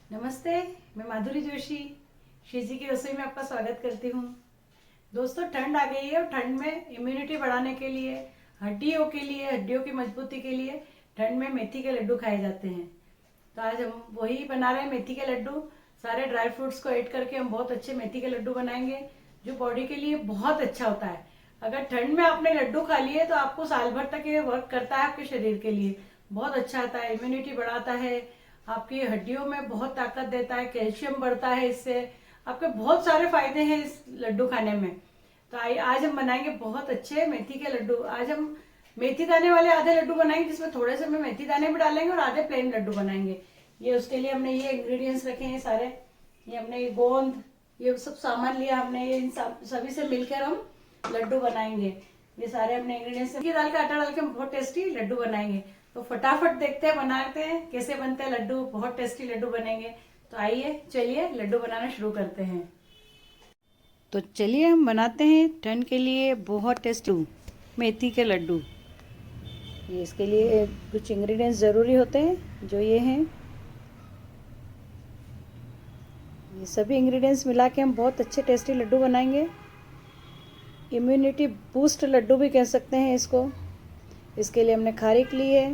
नमस्ते। मैं माधुरी जोशी शीजी की रसोई में आपका स्वागत करती हूँ। दोस्तों, ठंड आ गई है और ठंड में इम्यूनिटी बढ़ाने के लिए, हड्डियों की मजबूती के लिए ठंड में मेथी के लड्डू खाए जाते हैं। तो आज हम वही बना रहे हैं, मेथी के लड्डू। सारे ड्राई फ्रूट्स को ऐड करके हम बहुत अच्छे मेथी के लड्डू बनाएंगे, जो बॉडी के लिए बहुत अच्छा होता है। अगर ठंड में आपने लड्डू खा लिए तो आपको साल भर तक ये वर्क करता है, आपके शरीर के लिए बहुत अच्छा आता है, इम्यूनिटी बढ़ाता है, आपकी हड्डियों में बहुत ताकत देता है, कैल्शियम बढ़ता है इससे। आपके बहुत सारे फायदे हैं इस लड्डू खाने में। तो आज हम बनाएंगे बहुत अच्छे मेथी के लड्डू। आज हम मेथी दाने वाले आधे लड्डू बनाएंगे, जिसमें थोड़े से में मेथी दाने भी डालेंगे और आधे प्लेन लड्डू बनाएंगे। ये उसके लिए हमने ये इंग्रेडिएंट्स रखे हैं सारे। ये हमने ये गोंद, ये सब सामान लिया हमने। ये इन सभी से मिलकर हम लड्डू बनाएंगे। ये सारे हमने इंग्रेडिएंट्स, की दाल का आटा डाल के हम बहुत टेस्टी लड्डू बनाएंगे। तो फटाफट देखते हैं, बनाते हैं कैसे बनते हैं लड्डू। बहुत टेस्टी लड्डू बनेंगे। तो आइए, चलिए लड्डू बनाना शुरू करते हैं। तो चलिए हम बनाते हैं ठंड के लिए बहुत टेस्टी मेथी के लड्डू। ये इसके लिए कुछ इंग्रेडिएंट्स ज़रूरी होते हैं, जो ये हैं। ये सभी इंग्रेडिएंट्स मिला के हम बहुत अच्छे टेस्टी लड्डू बनाएंगे। इम्यूनिटी बूस्ट लड्डू भी कह सकते हैं इसको। इसके लिए हमने खारिक ली है,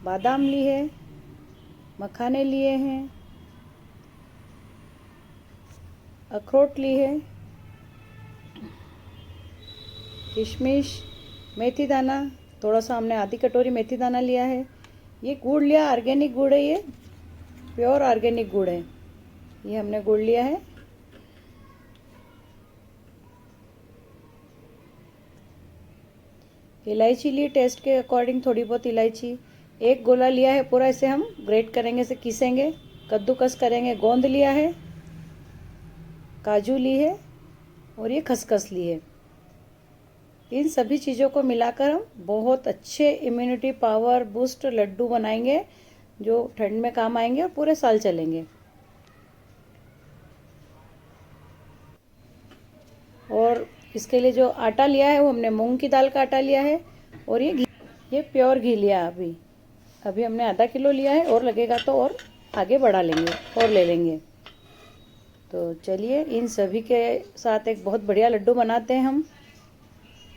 बादाम ली है, मखाने लिए हैं, अखरोट ली है, किशमिश, मेथी दाना, थोड़ा सा हमने आधी कटोरी मेथी दाना लिया है। ये गुड़ लिया, ऑर्गेनिक गुड़ है, ये प्योर ऑर्गेनिक गुड़ है। ये हमने गुड़ लिया है। इलायची ली टेस्ट के अकॉर्डिंग, थोड़ी बहुत इलायची। एक गोला लिया है पूरा, इसे हम ग्रेट करेंगे, इसे घिसेंगे, कद्दूकस करेंगे। गोंद लिया है, काजू ली है और ये खसखस ली है। इन सभी चीज़ों को मिलाकर हम बहुत अच्छे इम्यूनिटी पावर बूस्ट लड्डू बनाएंगे, जो ठंड में काम आएंगे और पूरे साल चलेंगे। और इसके लिए जो आटा लिया है वो हमने मूंग की दाल का आटा लिया है। और ये घी, ये प्योर घी लिया। अभी अभी हमने आधा किलो लिया है, और लगेगा तो और आगे बढ़ा लेंगे और ले लेंगे। तो चलिए इन सभी के साथ एक बहुत बढ़िया लड्डू बनाते हैं हम।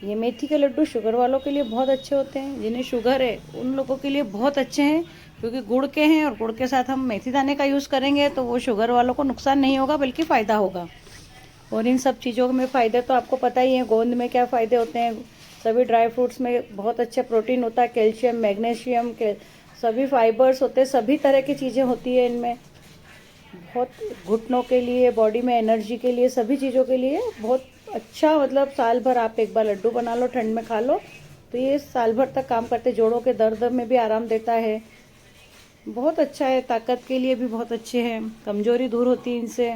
ये मेथी के लड्डू शुगर वालों के लिए बहुत अच्छे होते हैं। जिन्हें शुगर है उन लोगों के लिए बहुत अच्छे हैं, क्योंकि गुड़ के हैं और गुड़ के साथ हम मेथी दाने का यूज़ करेंगे, तो वो शुगर वालों को नुकसान नहीं होगा बल्कि फ़ायदा होगा। और इन सब चीज़ों में फ़ायदे तो आपको पता ही है। गोंद में क्या फ़ायदे होते हैं, सभी ड्राई फ्रूट्स में बहुत अच्छा प्रोटीन होता है, कैल्शियम, मैग्नीशियम के सभी फाइबर्स होते हैं, सभी तरह की चीज़ें होती है इनमें। बहुत घुटनों के लिए, बॉडी में एनर्जी के लिए, सभी चीज़ों के लिए बहुत अच्छा। मतलब साल भर आप एक बार लड्डू बना लो, ठंड में खा लो, तो ये साल भर तक काम करते। जोड़ों के दर्द में भी आराम देता है, बहुत अच्छा है। ताकत के लिए भी बहुत अच्छे हैं, कमजोरी दूर होती है इनसे।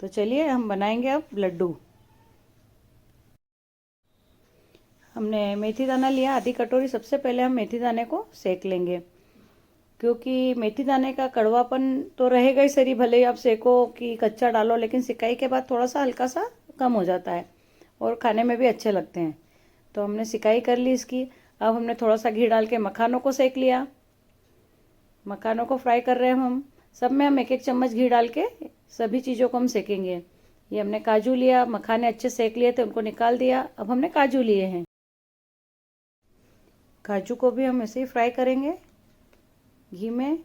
तो चलिए हम बनाएंगे अब लड्डू। हमने मेथी दाना लिया आधी कटोरी। सबसे पहले हम मेथी दाने को सेक लेंगे, क्योंकि मेथी दाने का कड़वापन तो रहेगा ही सही, भले ही आप सेको कि कच्चा डालो, लेकिन सिकाई के बाद थोड़ा सा हल्का सा कम हो जाता है और खाने में भी अच्छे लगते हैं। तो हमने सिकाई कर ली इसकी। अब हमने थोड़ा सा घी डाल के मखानों को सेक लिया। मखानों को फ्राई कर रहे हैं हम। सब में हम एक एक चम्मच घी डाल के सभी चीज़ों को हम सेकेंगे। ये हमने काजू लिया, मखाने अच्छे सेक लिए थे, उनको निकाल दिया। अब हमने काजू लिए हैं, काजू को भी हम ऐसे ही फ्राई करेंगे घी में।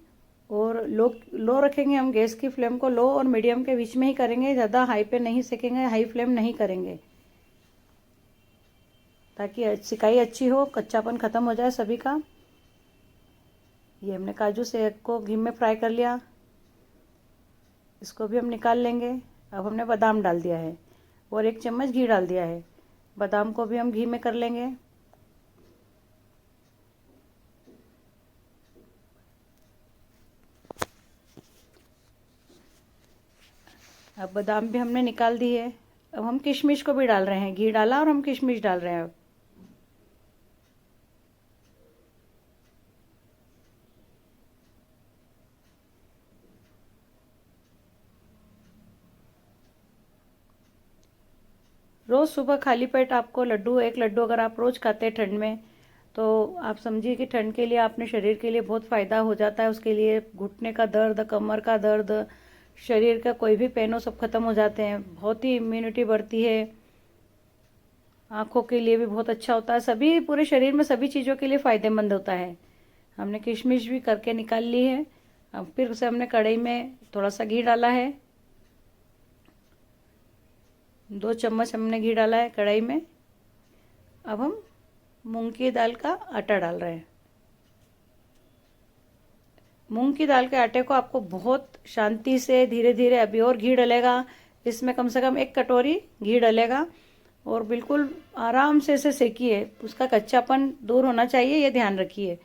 और लो लो रखेंगे हम गैस की फ्लेम को, लो और मीडियम के बीच में ही करेंगे, ज़्यादा हाई पे नहीं सेकेंगे, हाई फ्लेम नहीं करेंगे, ताकि सिकाई अच्छी हो, कच्चापन ख़त्म हो जाए सभी का। ये हमने काजू से को घी में फ्राई कर लिया, इसको भी हम निकाल लेंगे। अब हमने बादाम डाल दिया है और एक चम्मच घी डाल दिया है। बादाम को भी हम घी में कर लेंगे। अब बादाम भी हमने निकाल दी है। अब हम किशमिश को भी डाल रहे हैं, घी डाला और हम किशमिश डाल रहे हैं अब। रोज़ सुबह खाली पेट आपको लड्डू, एक लड्डू अगर आप रोज़ खाते हैं ठंड में, तो आप समझिए कि ठंड के लिए आपने शरीर के लिए बहुत फ़ायदा हो जाता है। उसके लिए घुटने का दर्द, कमर का दर्द, शरीर का कोई भी पेन हो सब खत्म हो जाते हैं। बहुत ही इम्यूनिटी बढ़ती है। आँखों के लिए भी बहुत अच्छा होता है। सभी पूरे शरीर में सभी चीज़ों के लिए फ़ायदेमंद होता है। हमने किशमिश भी करके निकाल ली है। अब फिर उसे हमने कढ़ाई में थोड़ा सा घी डाला है। 2 चम्मच हमने घी डाला है कढ़ाई में। अब हम मूंग की दाल का आटा डाल रहे हैं। मूंग की दाल के आटे को आपको बहुत शांति से धीरे धीरे, अभी और घी डलेगा इसमें, कम से कम 1 कटोरी घी डलेगा और बिल्कुल आराम से इसे सेकिए। उसका कच्चापन दूर होना चाहिए, ये ध्यान रखिए।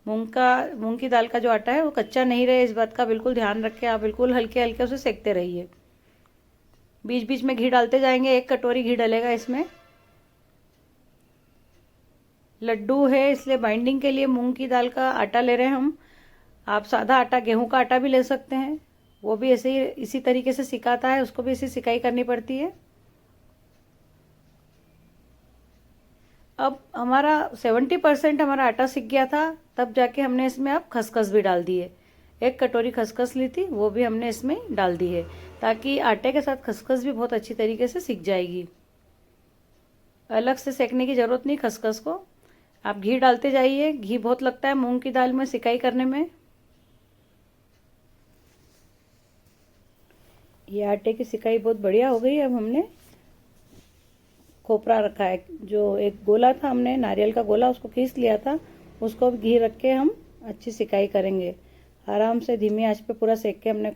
मूंग की दाल का जो आटा है वो कच्चा नहीं रहे, इस बात का बिल्कुल ध्यान रखें। आप बिल्कुल हल्के हल्के उसे सेकते रहिए। बीच बीच में घी डालते जाएंगे। 1 कटोरी घी डलेगा इसमें। लड्डू है इसलिए बाइंडिंग के लिए मूंग की दाल का आटा ले रहे हैं हम। आप सादा आटा, गेहूं का आटा भी ले सकते हैं, वो भी ऐसे ही इसी तरीके से सिकाता है, उसको भी इसी सिकाई करनी पड़ती है। अब हमारा 70% हमारा आटा सिक गया था, तब जाके हमने इसमें अब खसखस भी डाल दी है। 1 कटोरी खसखस ली थी, वो भी हमने इसमें डाल दी है, ताकि आटे के साथ खसखस भी बहुत अच्छी तरीके से सिक जाएगी। अलग से सेकने की जरूरत नहीं खसखस को। आप घी डालते जाइए। घी बहुत लगता है मूंग की दाल में सिकाई करने में। ये आटे की सिकाई बहुत बढ़िया हो गई। अब हमने खोपरा रखा है, जो एक गोला था, हमने नारियल का गोला उसको खींच लिया था, उसको घी रख के हम अच्छी सिकाई करेंगे। आराम से धीमी आंच पे पूरा सेक के हमने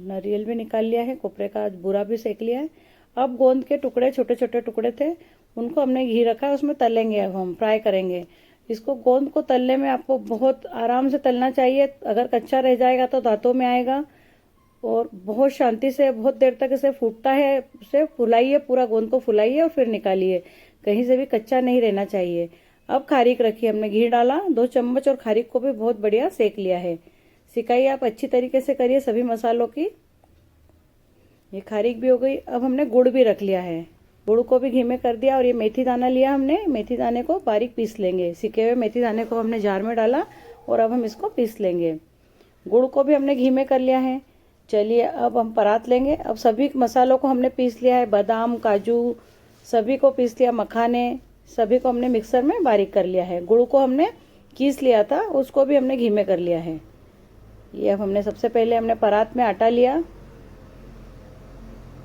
नारियल भी निकाल लिया है, खोपरे का बुरा भी सेक लिया है। अब गोंद के टुकड़े, छोटे छोटे टुकड़े थे, उनको हमने घी रखा है, उसमें तलेंगे। अब हम फ्राई करेंगे इसको। गोंद को तलने में आपको बहुत आराम से तलना चाहिए, अगर कच्चा रह जाएगा तो दांतों में आएगा। और बहुत शांति से बहुत देर तक इसे फूटता है, उसे फुलाइए, पूरा गोंद को फुलाइए और फिर निकालिए। कहीं से भी कच्चा नहीं रहना चाहिए। अब खारीक रखी, हमने घी डाला 2 चम्मच और खारीक को भी बहुत बढ़िया सेक लिया है। सिकाई आप अच्छी तरीके से करिए सभी मसालों की। ये खारीक भी हो गई। अब हमने गुड़ भी रख लिया है, गुड़ को भी घी में कर दिया। और ये मेथी दाना लिया हमने, मेथी दाने को बारीक पीस लेंगे। सिके हुए मेथी दाने को हमने जार में डाला और अब हम इसको पीस लेंगे। गुड़ को भी हमने घी में कर लिया है। चलिए अब हम परात लेंगे। अब सभी मसालों को हमने पीस लिया है, बादाम, काजू सभी को पीस लिया, मखाने सभी को हमने मिक्सर में बारीक कर लिया है। गुड़ को हमने कीस लिया था, उसको भी हमने घी में कर लिया है। ये अब हमने सबसे पहले हमने परात में आटा लिया,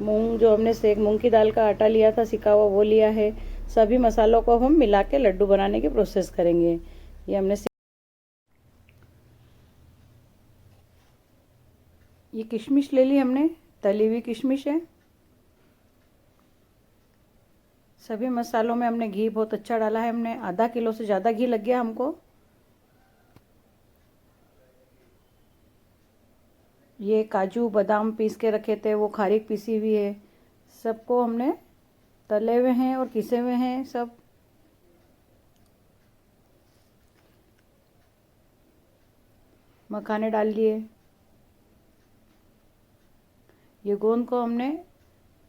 मूंग की दाल का आटा लिया था सिका हुआ, वो लिया है। सभी मसालों को हम मिला के लड्डू बनाने की प्रोसेस करेंगे। ये किशमिश ले ली हमने, तली हुई किशमिश है। सभी मसालों में हमने घी बहुत अच्छा डाला है, हमने आधा किलो से ज़्यादा घी लग गया हमको। ये काजू बादाम पीस के रखे थे, वो खारीक पीसी हुई है, सबको हमने तले हुए हैं और पिसे हुए हैं सब। मखाने डाल दिए। ये गोंद को हमने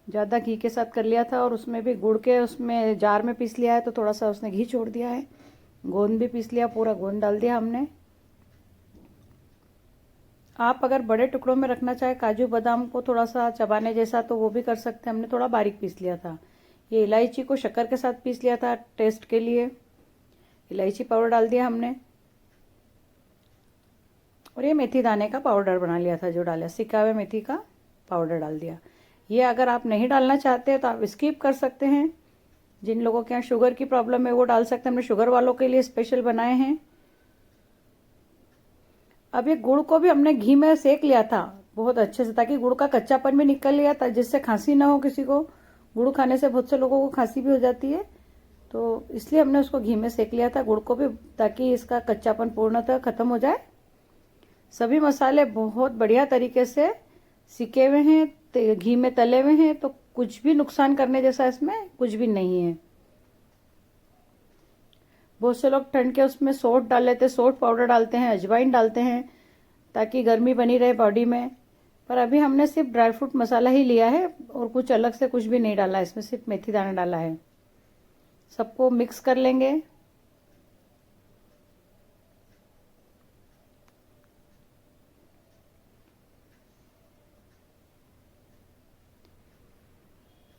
ज़्यादा घी के साथ कर लिया था और उसमें भी गुड़ के उसमें जार में पीस लिया है, तो थोड़ा सा उसने घी छोड़ दिया है। गोंद भी पीस लिया, पूरा गोंद डाल दिया हमने। आप अगर बड़े टुकड़ों में रखना चाहे काजू बादाम को थोड़ा सा चबाने जैसा, तो वो भी कर सकते हैं। हमने थोड़ा बारीक पीस लिया था। ये इलायची को शक्कर के साथ पीस लिया था टेस्ट के लिए। इलायची पाउडर डाल दिया हमने। और ये मेथी दाने का पाउडर बना लिया था, जो डाला सिका हुआ मेथी का पाउडर डाल दिया। ये अगर आप नहीं डालना चाहते हैं तो आप स्किप कर सकते हैं। जिन लोगों के यहाँ शुगर की प्रॉब्लम है वो डाल सकते हैं, हमने शुगर वालों के लिए स्पेशल बनाए हैं। अब ये गुड़ को भी हमने घी में सेक लिया था बहुत अच्छे से, ताकि गुड़ का कच्चापन भी निकल लिया था, जिससे खांसी ना हो किसी को। गुड़ खाने से बहुत से लोगों को खांसी भी हो जाती है, तो इसलिए हमने उसको घी में सेक लिया था गुड़ को भी, ताकि इसका कच्चापन पूर्णतः खत्म हो जाए। सभी मसाले बहुत बढ़िया तरीके से सिके हुए हैं, घी में तले हुए हैं, तो कुछ भी नुकसान करने जैसा इसमें कुछ भी नहीं है। बहुत से लोग ठंड के उसमें सोंठ डाल लेते हैं, सोंठ पाउडर डालते हैं, अजवाइन डालते हैं, ताकि गर्मी बनी रहे बॉडी में। पर अभी हमने सिर्फ ड्राई फ्रूट मसाला ही लिया है और कुछ अलग से कुछ भी नहीं डाला, इसमें सिर्फ मेथी दाना डाला है। सबको मिक्स कर लेंगे।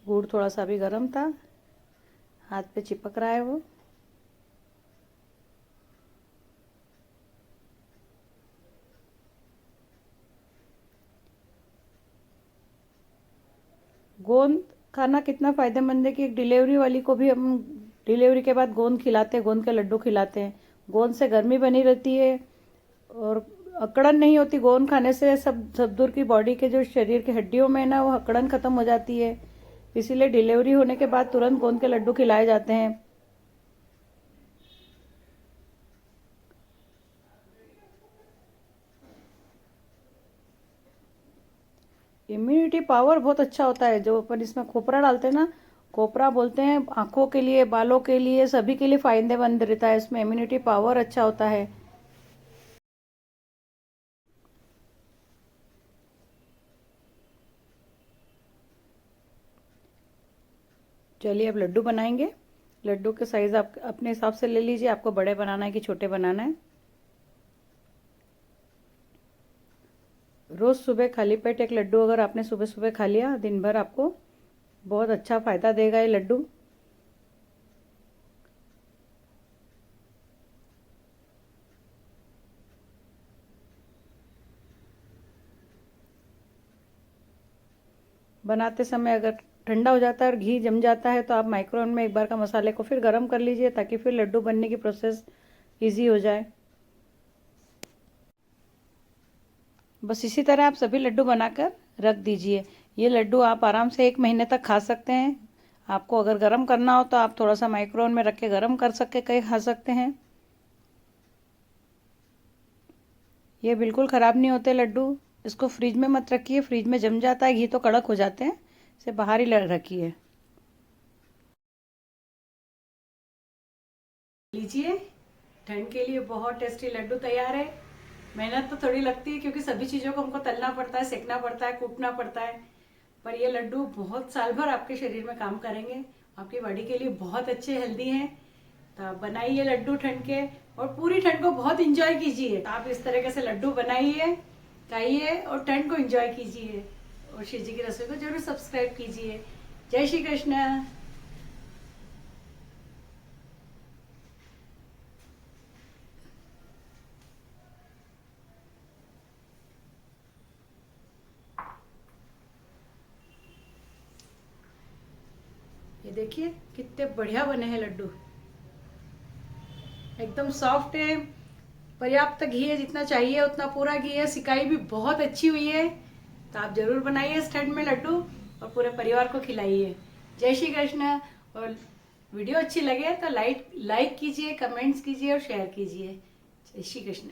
गुड़ थोड़ा सा भी गर्म था, हाथ पे चिपक रहा है वो। गोंद खाना कितना फ़ायदेमंद है कि एक डिलीवरी वाली को भी हम डिलीवरी के बाद गोंद खिलाते हैं, गोंद के लड्डू खिलाते हैं। गोंद से गर्मी बनी रहती है और अकड़न नहीं होती गोंद खाने से। सब दूर की बॉडी के जो शरीर की हड्डियों में ना वो अकड़न ख़त्म हो जाती है। इसीलिए डिलीवरी होने के बाद तुरंत गोंद के लड्डू खिलाए जाते हैं। इम्यूनिटी पावर बहुत अच्छा होता है जो अपन इसमें खोपरा डालते हैं ना, खोपरा बोलते हैं, आंखों के लिए, बालों के लिए, सभी के लिए फायदेमंद रहता है। इसमें इम्यूनिटी पावर अच्छा होता है। चलिए अब लड्डू बनाएंगे। लड्डू के साइज़ आप अपने हिसाब से ले लीजिए, आपको बड़े बनाना है कि छोटे बनाना है। रोज़ सुबह खाली पेट एक लड्डू अगर आपने सुबह सुबह खा लिया, दिन भर आपको बहुत अच्छा फ़ायदा देगा ये लड्डू। बनाते समय अगर ठंडा हो जाता है और घी जम जाता है तो आप माइक्रोवेव में एक बार का मसाले को फिर गर्म कर लीजिए, ताकि फिर लड्डू बनने की प्रोसेस इजी हो जाए। बस इसी तरह आप सभी लड्डू बनाकर रख दीजिए। ये लड्डू आप आराम से 1 महीने तक खा सकते हैं। आपको अगर गर्म करना हो तो आप थोड़ा सा माइक्रोवेव में रख के गर्म कर सके कहीं खा सकते हैं। ये बिल्कुल ख़राब नहीं होते लड्डू। इसको फ्रिज में मत रखिए, फ्रिज में जम जाता है, घी तो कड़क हो जाते हैं। इसे बाहर ही रखिए। लीजिए, ठंड के लिए बहुत टेस्टी लड्डू तैयार है। मेहनत तो थोड़ी लगती है क्योंकि सभी चीज़ों को हमको तलना पड़ता है, सेकना पड़ता है, कूटना पड़ता है, पर ये लड्डू बहुत साल भर आपके शरीर में काम करेंगे। आपकी बॉडी के लिए बहुत अच्छे, हेल्दी हैं। तो आप बनाइए लड्डू ठंड के, और पूरी ठंड को बहुत इंजॉय कीजिए। आप इस तरीके से लड्डू बनाइए, खाइए और ठंड को इंजॉय कीजिए। और शिव जी की रसोई को जरूर सब्सक्राइब कीजिए। जय श्री कृष्ण। ये देखिए कितने बढ़िया बने हैं लड्डू, एकदम सॉफ्ट है। पर्याप्त घी है, जितना चाहिए उतना पूरा घी है। सिकाई भी बहुत अच्छी हुई है। तो आप जरूर बनाइए इस ठंड में लड्डू और पूरे परिवार को खिलाइए। जय श्री कृष्ण। और वीडियो अच्छी लगे तो लाइक कीजिए, कमेंट्स कीजिए और शेयर कीजिए। जय श्री कृष्ण।